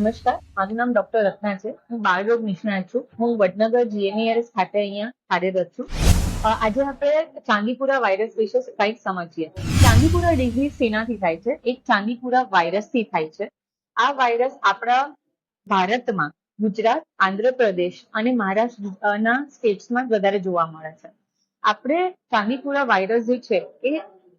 નમસ્કાર, મારું નામ ડોક્ટર રત્ના છે. હું બાળરોગ નિષ્ણાત છું. હું વડનગર જીએમઈઆરએસ ખાતે અહીંયા કાર્યરત છું. આજે આપણે ચાંદીપુરા વાયરસ વિશે કંઈક સમજીએ. ચાંદીપુરા ડિઝીઝ શેનાથી થાય છે? એક ચાંદીપુરા વાયરસથી થાય છે. આ વાયરસ આપણા ભારતમાં ગુજરાત, આંધ્રપ્રદેશ અને મહારાષ્ટ્રના સ્ટેટ્સમાં વધારે જોવા મળે છે. આપણે ચાંદીપુરા વાયરસ જે છે એ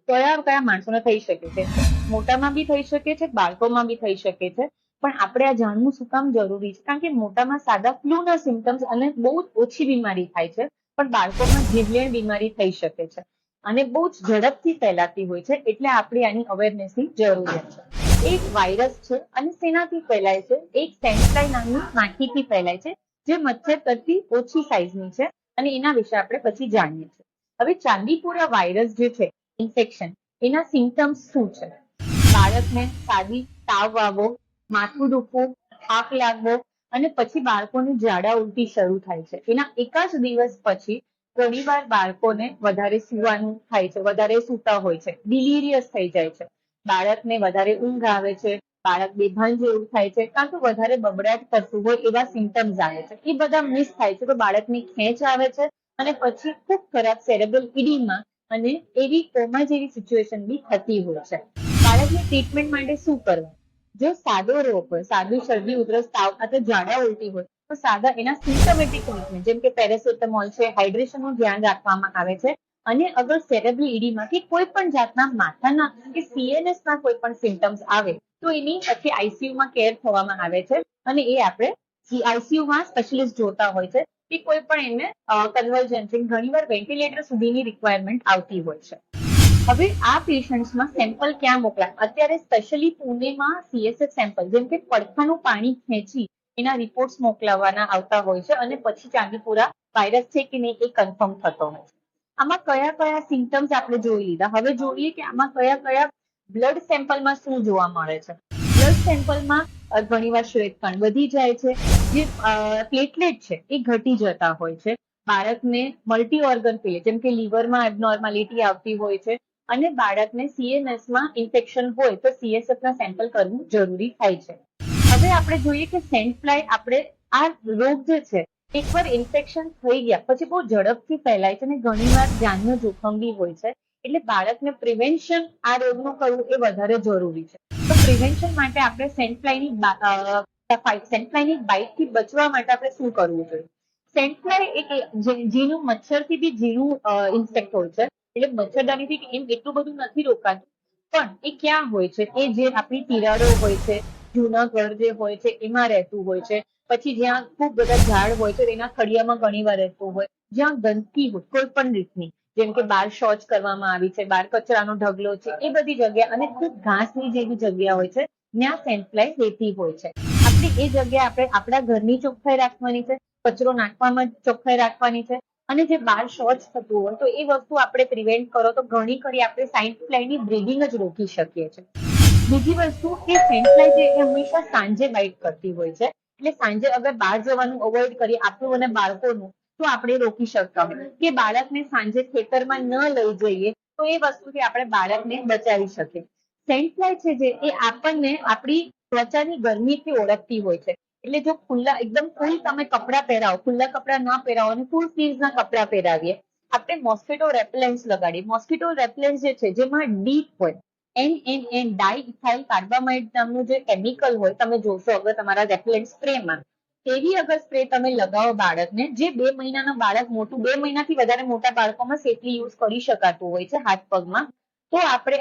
કયા કયા માણસોને થઈ શકે છે? મોટામાં બી થઈ શકે છે, બાળકોમાં બી થઈ શકે છે. પણ આપણે આ જાણવું શું કામ જરૂરી છે? કારણ કે મોટામાં સાદા ફ્લૂના સિમ્ટમ્સ અને બહુ જ ઓછી બીમારી થાય છે, પણ બાળકોમાં જીવલેણ બીમારી થઈ શકે છે અને બહુ જ ઝડપથી ફેલાતી હોય છે. એટલે આપણે આની અવેરનેસની જરૂરિયાત છે. એક વાયરસ છે અને શેનાથી ફેલાય છે? એક સેન્ડ નામની માખીથી ફેલાય છે, જે મચ્છર કરતી ઓછી સાઇઝની છે અને એના વિશે આપણે પછી જાણીએ છીએ. હવે ચાંદીપુરા વાયરસ જે છે ઇન્ફેક્શન, એના સિમ્ટમ્સ શું છે? બાળકને સાદી તાવ આવવો, માથું દુખવું, થાક લાગવો અને પછી બાળકોને ઝાડા ઉલટી શરૂ થાય છે. એના એકાદ દિવસ પછી ઘણીવાર બાળકોને વધારે સૂવાનું થાય છે, વધારે સૂતા હોય છે, ડિલિરિયસ થઈ જાય છે, બાળકને વધારે ઊંઘ આવે છે, બાળક બેભાન જેવું થાય છે, કાં તો વધારે બબડાટ કરતું હોય એવા સિમ્ટમ્સ આવે છે. એ બધા મિસ થાય છે તો બાળકની ખેંચ આવે છે અને પછી ખૂબ ખરાબ સેરેબ્રલ ઇડીમા અને એવી કોમા જેવી સિચ્યુએશન બી થતી હોય છે. બાળકની ટ્રીટમેન્ટ માટે શું કરવું? જો સાદો રોગ હોય, સાદું શરદી ઉધરસ તાવ અથવા ઝાડા ઉલટી હોય તો સાદા એના સિમ્ટમેટિક ટ્રીટમેન્ટ જેમ કે પેરાસિટામોલ છે, હાઇડ્રેશનનું ધ્યાન રાખવામાં આવે છે. અને અગર સેરેબ્રલ ઇડીમા કે કોઈ પણ જાતના માથાના કે સીએનએસ ના કોઈ પણ સિમ્ટમ્સ આવે તો એની પછી આઈસીયુમાં કેર થવામાં આવે છે અને એ આપણે આઈસીયુમાં સ્પેશિયલિસ્ટ જોતા હોય છે કે કોઈ પણ એને કન્વર્જન્સી ઘણીવાર વેન્ટિલેટર સુધીની રિક્વાયરમેન્ટ આવતી હોય છે. હવે આ પેશન્ટ્સમાં સેમ્પલ ક્યાં મોકલાય? અત્યારે સ્પેશિયલી પુણેમાં સીએસએફ સેમ્પલ જેમ કે પડખાનું પાણી ખેંચી એના રિપોર્ટ્સ મોકલાવવાના આવતા હોય છે અને પછી ચાંદીપુરા વાયરસ છે કે નહીં એ કન્ફર્મ થતો હોય છે. આમાં કયા કયા સિમ્ટમ્સ આપણે જોઈ લીધા. હવે જોઈએ કે આમાં કયા કયા બ્લડ સેમ્પલમાં શું જોવા મળે છે. બ્લડ સેમ્પલમાં ઘણીવાર શ્વેતકણ વધી જાય છે, જે પ્લેટલેટ છે એ ઘટી જતા હોય છે. બાળકને મલ્ટી ઓર્ગન ફેલિયર જેમ કે લીવરમાં એબનોર્માલિટી આવતી હોય છે અને બાળકને સીએનએસમાં ઇન્ફેક્શન હોય તો સીએસએફ ના સેમ્પલ કરવું જરૂરી થાય છે. હવે આપણે જોઈએ કે સેન્ડ ફ્લાય, આપણે આ રોગ જે છે એકવાર ઇન્ફેક્શન થઈ ગયા પછી બહુ ઝડપથી ફેલાય છે અને ઘણીવાર જાનનું જોખમ બી હોય છે. એટલે બાળકને પ્રિવેન્શન આ રોગનું કરવું એ વધારે જરૂરી છે. તો પ્રિવેન્શન માટે આપણે સેન્ડ ફ્લાયની બાઇટથી બચવા માટે આપણે શું કરવું જોઈએ? સેન્ડ ફ્લાય એક ઝીણું મચ્છરથી બી ઝીણું ઇન્સેક્ટ હોય છે, એટલે મચ્છરદાનીથી એમ એટલું બધું નથી રોકાતું. પણ એ ક્યાં હોય છે? એ જે આપણી તિરાડો હોય છે, જૂના ઘર જે હોય છે એમાં રહેતું હોય છે. પછી જ્યાં ખૂબ બધા ઝાડ હોય છે એના ખડિયામાં ઘણી વાર રહેતું હોય, જ્યાં ગંદકી હોય કોઈ પણ રીતની, જેમ કે બહાર શૌચ કરવામાં આવી છે, બહાર કચરાનો ઢગલો છે, એ બધી જગ્યા અને ખૂબ ઘાસની જેવી જગ્યા હોય છે, ત્યાં સેન્ડ ફ્લાય રહેતી હોય છે. આપણે એ જગ્યાએ આપણે આપણા ઘરની ચોખ્ખાઈ રાખવાની છે, કચરો નાખવામાં ચોખ્ખાઈ રાખવાની છે અને જે બહાર શૌચ થતું હોય તો એ વસ્તુ આપણે પ્રિવેન્ટ કરો તો ઘણી ખરી આપણે સેન્ડ ફ્લાયની બ્રીડિંગ જ રોકી શકીએ છીએ. બીજી વસ્તુ કે સેન્ડ ફ્લાય છે એ હંમેશા સાંજે બાઇટ કરતી હોય છે, એટલે સાંજે અગર બહાર જવાનું અવોઇડ કરીએ આપણું અને બાળકોનું તો આપણે રોકી શકતા હોય કે બાળકને સાંજે ખેતરમાં ન લઈ જઈએ તો એ વસ્તુથી આપણે બાળકને બચાવી શકીએ. સેન્ડ ફ્લાય છે જે એ આપણને આપણી ત્વચાની ગરમીથી ઓળખતી હોય છે. એટલે જો ખુલ્લા એકદમ ફૂલ તમે કપડાં પહેરાવો, ખુલ્લા કપડાં ના પહેરાવો અને ફૂલ સ્લીવ્સના કપડાં પહેરાવીએ, આપણે મોસ્કિટો રેપેલેન્ટ્સ લગાડીએ. મોસ્કિટો રેપેલેન્ટ જે છે જેમાં ડીપ હોય, NNN ડાઇઇથાઇલ કાર્બામાઇડ નામનું જે કેમિકલ હોય, તમે જોશો અગર તમારા રેપેલેન્ટ સ્પ્રેમાં, એવી અગર સ્પ્રે તમે લગાવો બાળકને, જે 2 મહિનાના બાળક મોટું, 2 મહિનાથી વધારે મોટા બાળકોમાં સેફલી યુઝ કરી શકાતું હોય છે હાથ પગમાં, તો આપણે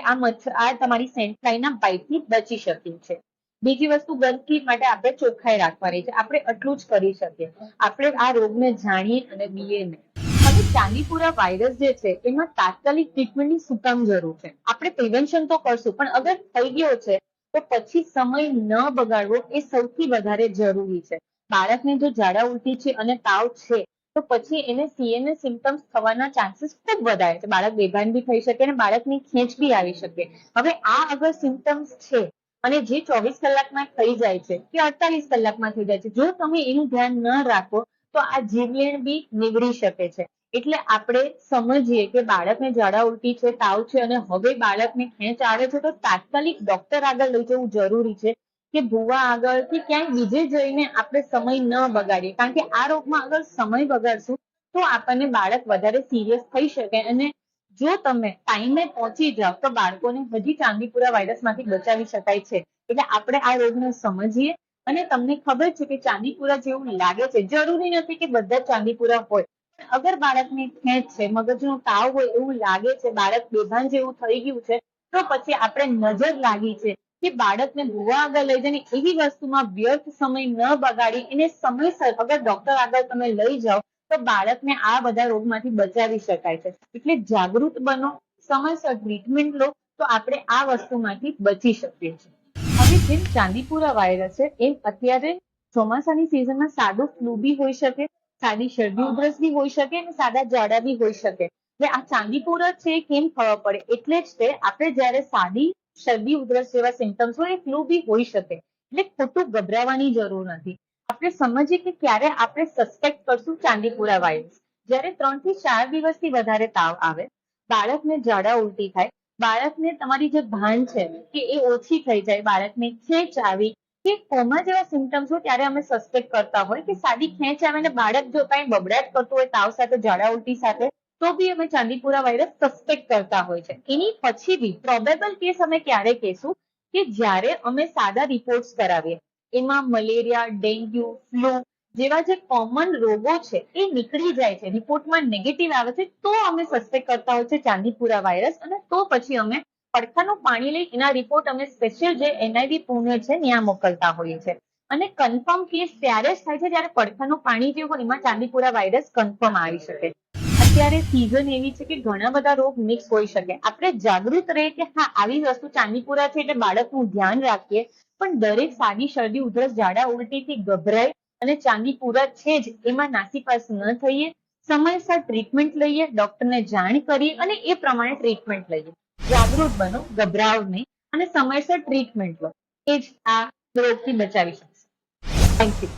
આ તમારી સેન્ડ ફ્લાયના બાઇટથી બચી શકીએ છીએ. બીજી વસ્તુ, ગંદકી માટે આપણે ચોખ્ખાઈ રાખવાની છે. આપણે આટલું જ કરી શકીએ. આપણે આ રોગને જાણીએ અને બીએ નહીં. હવે ચાંદીપુરા વાયરસ જે છે એમાં તાત્કાલિક ટ્રીટમેન્ટની શું કામ જરૂર છે? આપણે પ્રિવેન્શન તો કરશું, પણ અગર થઈ ગયો છે તો પછી સમય ન બગાડવો એ સૌથી વધારે જરૂરી છે. બાળકને જો ઝાડા ઉલટી છે અને તાવ છે તો પછી એને સીએનએસ સિમ્ટમ્સ થવાના ચાન્સીસ ખૂબ વધારે છે. બાળક બેભાન બી થઈ શકે અને બાળકની ખેંચ બી આવી શકે. હવે આ અગર સિમ્ટમ્સ છે અને જે 24 કલાકમાં થઈ જાય છે કે 48 કલાકમાં થઈ જાય છે, જો તમે એનું ધ્યાન ન રાખો તો આ જીવલેણ બી નીવડી શકે છે. એટલે આપણે સમજીએ કે બાળકને ઝાડા ઉલટી છે, તાવ છે અને હવે બાળકને ખેંચ આવે છે તો તાત્કાલિક ડોક્ટર આગળ લઈ જવું જરૂરી છે. કે ભૂવા આગળ કે ક્યાંય બીજે જઈને આપણે સમય ન બગાડીએ, કારણ કે આ રોગમાં અગર સમય બગાડશું તો આપણને બાળક વધારે સિરિયસ થઈ શકે, અને જો તમે ટાઈમે પહોંચી જાઓ તો બાળકોને હજી ચાંદીપુરા વાયરસમાંથી બચાવી શકાય છે. એટલે આપણે આ રોગને સમજીએ, અને તમને ખબર છે કે ચાંદીપુરા જેવું લાગે છે, જરૂરી નથી કે બધા જ ચાંદીપુરા હોય, પણ અગર બાળકને ખેંચ છે, મગજનો તાવ હોય એવું લાગે છે, બાળક બેભાન જેવું થઈ ગયું છે, તો પછી આપણે નજર લાગી છે કે બાળકને ભૂવા આગળ લઈ જઈને એવી વસ્તુમાં વ્યર્થ સમય ન બગાડી એને સમયસર અગર ડોક્ટર આગળ તમે લઈ જાઓ તો બાળકને આ બધા રોગમાંથી બચાવી શકાય છે. એટલે જાગૃત બનો, સમયસર ટ્રીટમેન્ટ લો, તો આપણે આ વસ્તુમાંથી બચી શકીએ છીએ. હવે જેમ ચાંદીપુરા વાયરસ છે એમ અત્યારે ચોમાસાની સિઝનમાં સાદો ફ્લૂ બી હોઈ શકે, સાદી શરદી ઉધરસ બી હોઈ શકે, અને સાદા ઝાડા બી હોઈ શકે. એટલે આ ચાંદીપુરા છે કેમ ખબર પડે, એટલે જ તે આપણે જયારે સાદી શરદી ઉધરસ જેવા સિમ્ટમ્સ હોય એ ફ્લૂ બી હોઈ શકે. એટલે ખોટું ગભરાવાની જરૂર નથી. આપણે સમજીએ કે ક્યારે આપણે સસ્પેક્ટ કરશું ચાંદીપુરા વાયરસ, જ્યારે 3 થી 4 દિવસથી વધારે તાવ આવે, બાળકને ઝાડા ઉલટી થાય, બાળકને તમારી જે ભાન છે કે એ ઓછી થઈ જાય, બાળકને ખેંચ આવી કે કોમા જેવા સિમ્ટમ્સ હોય, ત્યારે અમે સસ્પેક્ટ કરતા હોય કે સાદી ખેંચ આવે ને બાળક જો કાંઈ બબડાટ કરતું હોય તાવ સાથે, ઝાડા ઉલટી સાથે, તો બી અમે ચાંદીપુરા વાયરસ સસ્પેક્ટ કરતા હોય છે. એની પછી બી પ્રોબેબલ કેસ અમે ક્યારે કહેશું કે જ્યારે અમે સાદા રિપોર્ટ્સ કરાવીએ, એમાં મલેરિયા, ડેન્ગ્યુ, ફ્લૂ જેવા જે કોમન રોગો છે એ નીકળી જાય છે, રિપોર્ટમાં નેગેટિવ આવે છે, તો અમે સસ્પેક્ટ કરતા હોય છે ચાંદીપુરા વાયરસ, અને તો પછી અમે પડખાનું પાણી લઈ એના રિપોર્ટ અમે સ્પેશિયલ જે NIV પુણે છે ત્યાં મોકલતા હોઈએ છીએ. અને કન્ફર્મ કેસ ત્યારે જ થાય છે જ્યારે પડખાનું પાણી જે હોય એમાં ચાંદીપુરા વાયરસ કન્ફર્મ આવી શકે. અત્યારે સિઝન એવી છે કે ઘણા બધા રોગ મિક્સ હોઈ શકે. આપણે જાગૃત રહીએ કે હા આવી વસ્તુ ચાંદીપુરા છે એટલે બાળકનું ધ્યાન રાખીએ, પણ દરેક સાદી શરદી ઉધરસ ઝાડા ઉલટીથી ગભરાય અને ચાંદીપુરા છે જ એમાં નાસીપાસ ન થઈએ, સમયસર ટ્રીટમેન્ટ લઈએ, ડોક્ટરને જાણ કરીએ અને એ પ્રમાણે ટ્રીટમેન્ટ લઈએ. જાગૃત બનો, ગભરાવ નહીં, અને સમયસર ટ્રીટમેન્ટ લો, એ જ આ રોગથી બચાવી શકશે. Thank you.